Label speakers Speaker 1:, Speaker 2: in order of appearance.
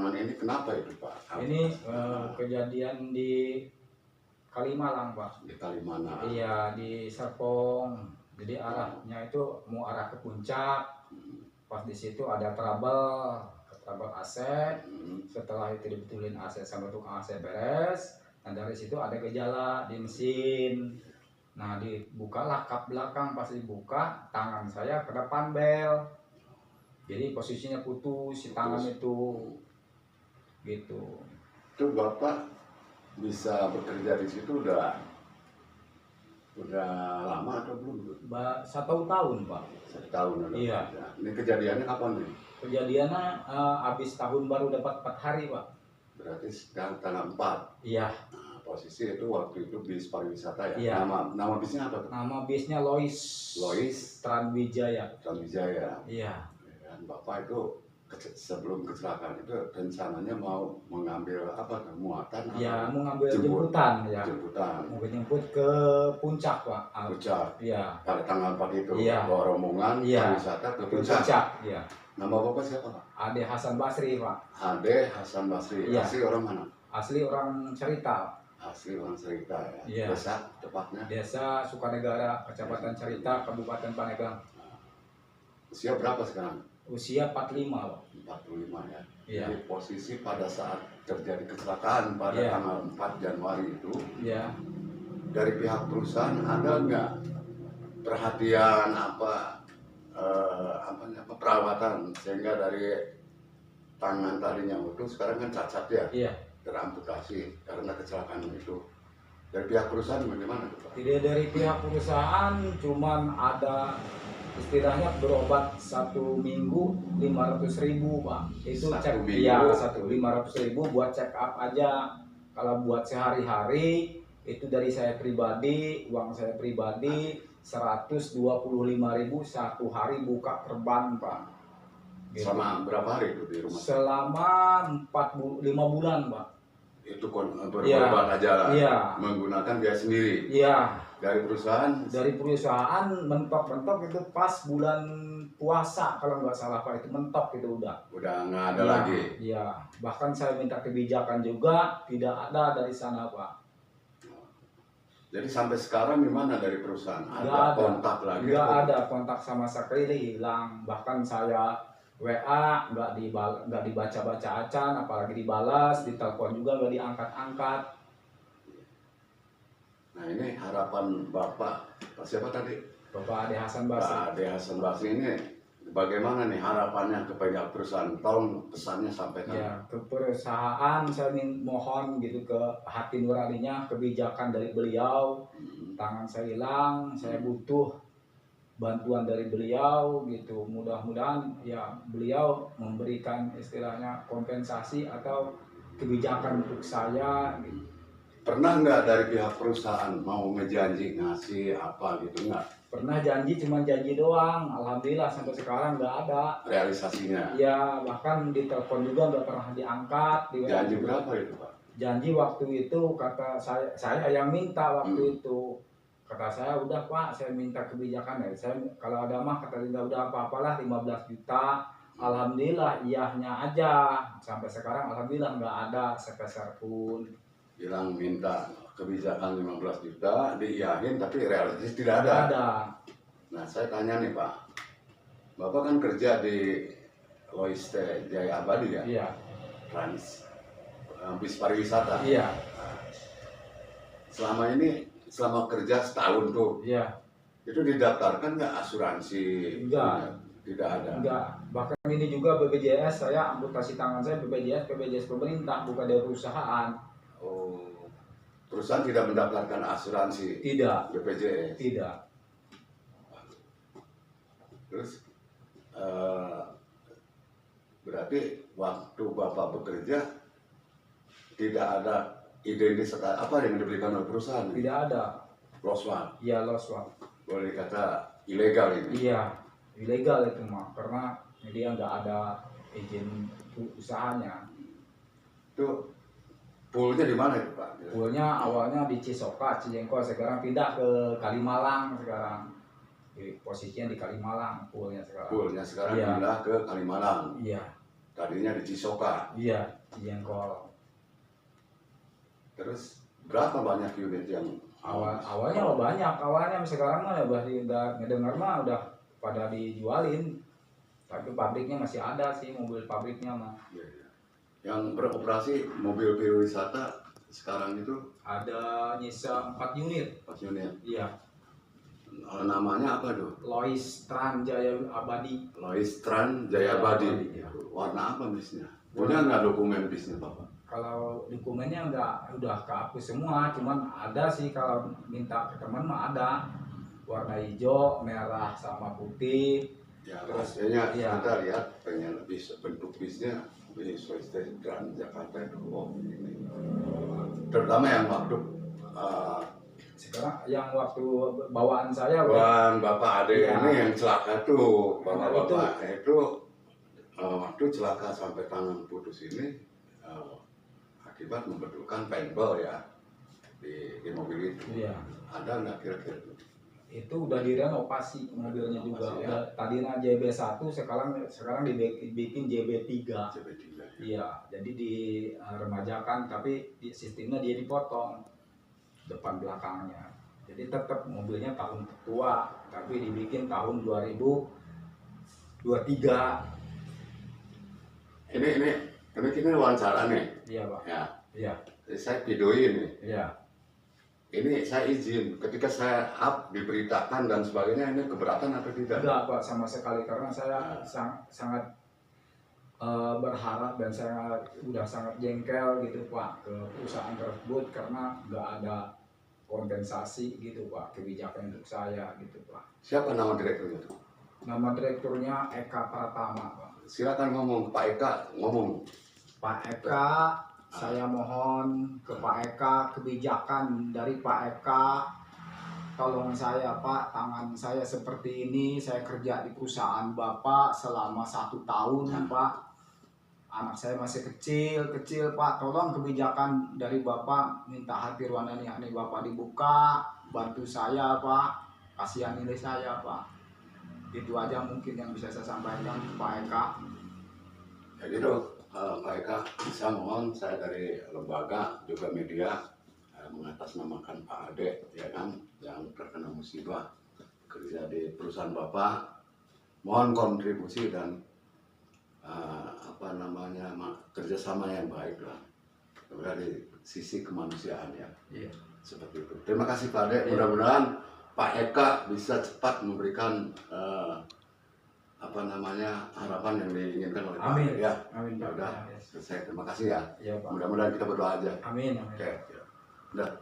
Speaker 1: Ini kenapa itu Pak?
Speaker 2: Ini kejadian di Kalimalang Pak.
Speaker 1: Di Kalimalang.
Speaker 2: Iya, di Serpong. Jadi arahnya itu mau arah ke puncak. Pas di situ ada trouble AC. Setelah itu dibetulin AC sama tukang AC beres. Nah dari situ ada gejala di mesin. Nah dibukalah kap belakang, pas dibuka tangan saya ke depan bel. Jadi posisinya putus si tangan itu. Gitu.
Speaker 1: Itu Bapak bisa bekerja di situ udah lama atau belum?
Speaker 2: 1 tahun Pak.
Speaker 1: 1 tahun udah.
Speaker 2: Iya.
Speaker 1: Ini kejadiannya kapan nih?
Speaker 2: Kejadiannya habis tahun baru dapat 4 hari Pak.
Speaker 1: Berarti sekarang tanggal 4.
Speaker 2: Iya.
Speaker 1: Nah, posisi itu waktu itu bis pariwisata ya?
Speaker 2: Iya.
Speaker 1: Nama bisnya apa tuh?
Speaker 2: Nama bisnya Lois.
Speaker 1: Lois
Speaker 2: Transwijaya.
Speaker 1: Transwijaya.
Speaker 2: Iya.
Speaker 1: Dan Bapak itu sebelum kecelakaan itu rencananya mau mengambil apa muatan?
Speaker 2: Ya, mau ngambil jemputan ya.
Speaker 1: Jemputan.
Speaker 2: Mau jemput ke puncak Pak.
Speaker 1: Puncak.
Speaker 2: Iya.
Speaker 1: Pada tanggal 4 itu.
Speaker 2: Iya.
Speaker 1: Bawa rombongan pariwisata ke puncak.
Speaker 2: Iya.
Speaker 1: Nama Bapak siapa Pak?
Speaker 2: Ade Hasan Basri Pak.
Speaker 1: Ade Hasan Basri.
Speaker 2: Iya.
Speaker 1: Asli orang mana?
Speaker 2: Asli orang Cerita.
Speaker 1: Asli orang Cerita ya.
Speaker 2: Iya.
Speaker 1: Desa tepatnya?
Speaker 2: Desa Sukanegara, Kecamatan Cerita, Kabupaten Pandeglang.
Speaker 1: Usia berapa sekarang?
Speaker 2: Usia 45 Pak.
Speaker 1: 45 ya.
Speaker 2: Iya.
Speaker 1: Jadi posisi pada saat terjadi kecelakaan pada tanggal 4 Januari itu, dari pihak perusahaan ada nggak perhatian perawatan sehingga dari tangan tadinya utuh sekarang kan cacat ya?
Speaker 2: Iya.
Speaker 1: Teramputasi karena kecelakaan itu. Dari pihak perusahaan bagaimana Pak?
Speaker 2: Tidak, dari pihak perusahaan cuman ada istilahnya berobat 1 minggu 500.000 Pak. Itu cek ya 500.000 buat check up aja. Kalau buat sehari-hari itu dari saya pribadi, uang saya pribadi 125.000 1 hari buka perban Pak.
Speaker 1: Gitu. Selama berapa hari itu di rumah?
Speaker 2: Selama 5 bulan Pak.
Speaker 1: Itu berobat aja menggunakan biaya sendiri.
Speaker 2: Iya.
Speaker 1: Dari perusahaan?
Speaker 2: Dari perusahaan mentok-mentok itu pas bulan puasa kalau nggak salah Pak, itu mentok itu udah.
Speaker 1: Udah nggak ada lagi?
Speaker 2: Iya. Bahkan saya minta kebijakan juga tidak ada dari sana Pak.
Speaker 1: Jadi sampai sekarang gimana dari perusahaan? Ada kontak lagi?
Speaker 2: Nggak ada kontak sama sekali, hilang. Bahkan saya WA nggak dibaca-baca acan, apalagi dibalas, ditelepon juga nggak diangkat-angkat.
Speaker 1: Nah ini harapan Bapak, siapa tadi?
Speaker 2: Bapak Ade Hasan Basri.
Speaker 1: Pak Ade Hasan Basri ini bagaimana nih harapannya kepada perusahaan? Tolong pesannya sampaikan.
Speaker 2: Ya, ke perusahaan saya mohon gitu ke hati nuraninya kebijakan dari beliau. Tangan saya hilang, saya butuh bantuan dari beliau gitu. Mudah-mudahan ya beliau memberikan istilahnya kompensasi atau kebijakan untuk saya gitu.
Speaker 1: Pernah nggak dari pihak perusahaan mau ngejanji ngasih apa gitu nggak?
Speaker 2: Pernah janji, cuma janji doang. Alhamdulillah sampai sekarang nggak ada
Speaker 1: realisasinya.
Speaker 2: Ya, bahkan ditelepon juga nggak pernah diangkat.
Speaker 1: Janji berapa itu Pak?
Speaker 2: Janji waktu itu kata saya yang minta waktu itu. Kata saya udah Pak, saya minta kebijakan ya. Saya kalau ada mah kata dia udah apa-apalah 15 juta. Alhamdulillah iyahnya aja. Sampai sekarang alhamdulillah nggak ada sepeser pun.
Speaker 1: Bilang minta kebijakan 15 juta diiyahin tapi realistis tidak ada.
Speaker 2: Ada.
Speaker 1: Nah saya tanya nih Pak, Bapak kan kerja di Lois Jaya Abadi ya?
Speaker 2: Iya.
Speaker 1: Bis pariwisata.
Speaker 2: Iya.
Speaker 1: Selama kerja setahun tuh.
Speaker 2: Iya.
Speaker 1: Itu didaftarkan nggak asuransi?
Speaker 2: Enggak.
Speaker 1: Tidak ada.
Speaker 2: Enggak. Bahkan ini juga BPJS, saya amputasi tangan saya BPJS pemerintah bukan dari perusahaan.
Speaker 1: Oh, perusahaan tidak mendaftarkan asuransi?
Speaker 2: Tidak.
Speaker 1: BPJS?
Speaker 2: Tidak.
Speaker 1: Terus berarti waktu Bapak bekerja tidak ada identitas apa yang diberikan oleh perusahaan?
Speaker 2: Tidak ada.
Speaker 1: Loswan?
Speaker 2: Iya, loswan.
Speaker 1: Boleh kata ilegal ini?
Speaker 2: Iya, ilegal itu mah, karena dia nggak ada izin usahanya.
Speaker 1: Itu poolnya di mana itu Pak?
Speaker 2: Poolnya awalnya di Cisoka, Cijengkol, sekarang pindah ke Kalimalang sekarang. Posisinya di Kalimalang poolnya sekarang.
Speaker 1: Poolnya sekarang pindah ke Kalimalang.
Speaker 2: Iya.
Speaker 1: tadinya di Cisoka.
Speaker 2: Iya, di Jengkol.
Speaker 1: Terus berapa banyak unit yang
Speaker 2: awalnya banyak, awalnya sekarang mah udah ngedengar mah udah pada dijualin, tapi pabriknya masih ada sih, mobil pabriknya mah.
Speaker 1: Ya, ya. Yang beroperasi mobil pariwisata sekarang itu
Speaker 2: ada nyisa 4 unit.
Speaker 1: 4 unit.
Speaker 2: Iya.
Speaker 1: Namanya apa tuh?
Speaker 2: Lois Tran Jaya Abadi.
Speaker 1: Lois Tran Jaya Abadi.
Speaker 2: Ya.
Speaker 1: Warna apa bisnya? Punya nggak dokumen bisnya Bapak?
Speaker 2: Kalau dokumennya udah kehapus semua, cuman ada sih kalau minta ke teman mah ada. Warna hijau, merah sama putih.
Speaker 1: Ya,
Speaker 2: terus
Speaker 1: pastinya
Speaker 2: ya.
Speaker 1: Kita lihat pengen lebih bentuk bisnya ini Lois Tran Jakarta itu ini. Terutama yang waktu
Speaker 2: sekarang yang waktu bawaan saya
Speaker 1: bawaan Bapak Ade
Speaker 2: ya.
Speaker 1: Ini yang celaka tuh Bapak itu waktu celaka sampai tangan putus ini akibat membetulkan paintball ya di mobil itu.
Speaker 2: Iya.
Speaker 1: Ada nggak kira-kira
Speaker 2: itu udah direnovasi mobilnya juga.
Speaker 1: Ya?
Speaker 2: Udah tadinya JB1 sekarang dibikin JB3.
Speaker 1: JB3 ya.
Speaker 2: Iya, jadi diremajakan tapi sistemnya dia dipotong depan belakangnya. Jadi tetap mobilnya tahun tua tapi dibikin tahun 2023.
Speaker 1: Ini wawancara nih.
Speaker 2: Iya, Pak.
Speaker 1: Ya.
Speaker 2: Iya.
Speaker 1: Saya videoin nih.
Speaker 2: Iya.
Speaker 1: Ini saya izin ketika saya up diberitakan dan sebagainya, ini keberatan atau tidak?
Speaker 2: Enggak, Pak, sama sekali karena saya sangat berharap dan saya udah sangat jengkel gitu Pak ke perusahaan tersebut karena nggak ada kompensasi gitu Pak, kebijakan untuk saya gitu Pak.
Speaker 1: Siapa nama direkturnya itu?
Speaker 2: Nama direkturnya Eka Pratama Pak.
Speaker 1: Silakan ngomong Pak Eka, ngomong.
Speaker 2: Pak Eka, saya mohon ke Pak Eka kebijakan dari Pak Eka. Tolong saya Pak, tangan saya seperti ini, saya kerja di perusahaan Bapak selama 1 tahun Pak. Anak saya masih kecil Pak, tolong kebijakan dari Bapak, minta hati ruangan yakni Bapak dibuka, bantu saya Pak, kasihan nilai saya Pak. Itu aja mungkin yang bisa saya sampaikan Pak Eka.
Speaker 1: Ya gitu, Pak Eka, bisa mohon saya dari lembaga juga media mengatasnamakan Pak Ade ya kan yang terkena musibah kerja di perusahaan Bapak, mohon kontribusi dan kerjasama yang baik lah dari sisi kemanusiaan ya.
Speaker 2: Iya.
Speaker 1: Seperti itu. Terima kasih Pak Ade. Mudah-mudahan Pak Eka bisa cepat memberikan harapan yang diinginkan oleh Pak Ade ya.
Speaker 2: Amin.
Speaker 1: Ya udah, selesai. Terima kasih ya.
Speaker 2: Iya, Pak.
Speaker 1: Mudah-mudahan kita berdoa aja.
Speaker 2: Amin.
Speaker 1: Oke. Ya. Udah.